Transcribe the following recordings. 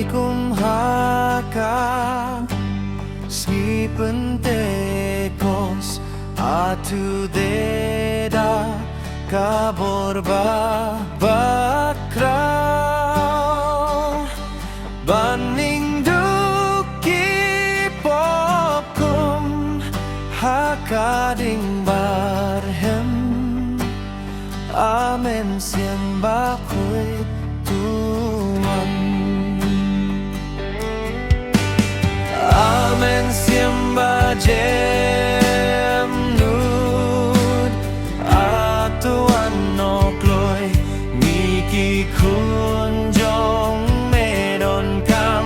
kumhaka Skipentekos atu deda kaborba bakrau Baning duki popkum hakading barhem Amen siamba kuit Tuhan Amen siamba jem nud Atuan no gloy Miki kun jong medon kam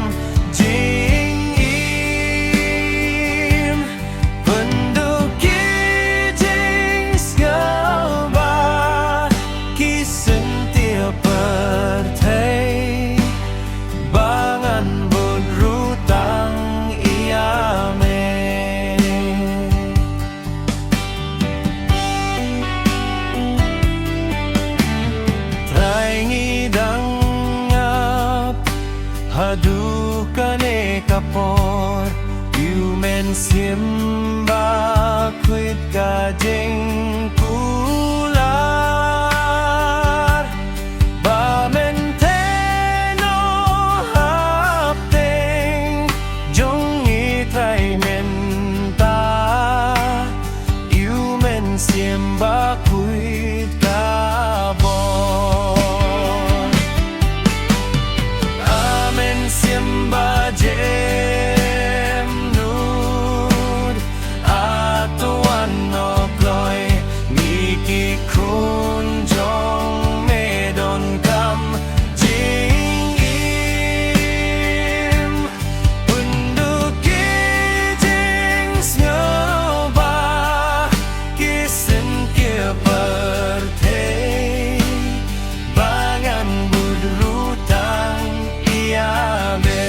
jing im Penduki jing skaba Kisen tia pertai Bangan berutang iame Traingi dangap Hadukane kapor Yumen simba kuit kajeng kular Bamen teno hapteng Jong itray menta Yumen simba kuit kabor Amen simba jem nud Atuan no gloy Miki kun jong medon kam jing im Penduki jing snyoba Kisen kia pertei Bangan budrutang iame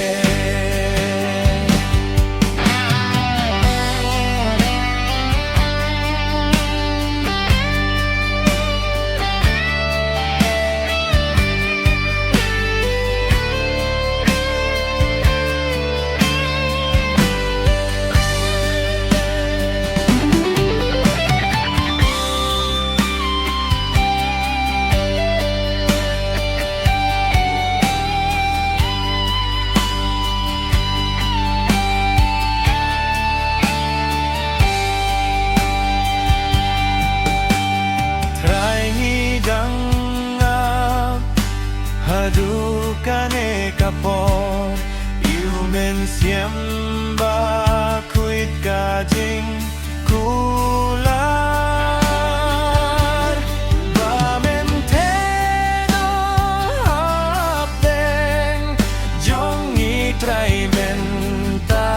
Hadukane kapor Yumen siamba kuit kajing kular Bamen teno hapteng Jong itray menta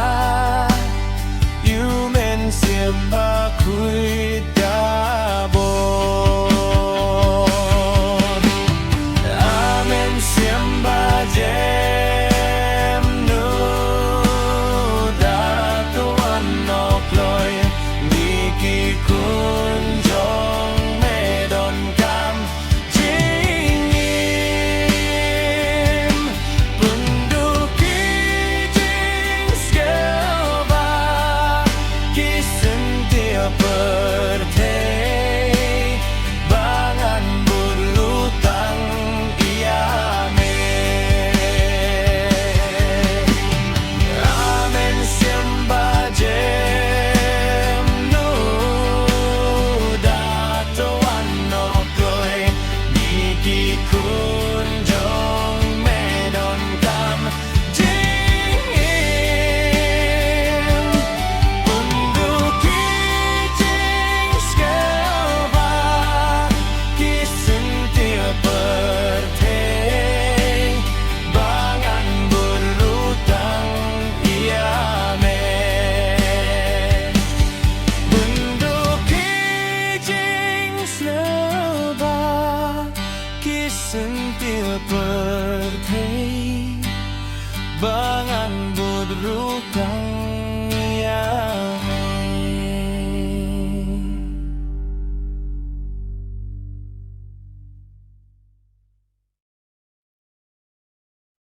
Yumen siamba kuit kabor Siamba jem nud Atuan no gloy Miki kun jong medon kam jing im Penduki jing skaba Kisen tia pertei Bangan berlutang iame Amen siamba jem nud Atuan no gloy Miki kun jong medon kam jing im Penduki jing skaba Kisen tia pertei Bangan berlutang iame Penduki jing sleba Kisen tia pertei Bangan berlutang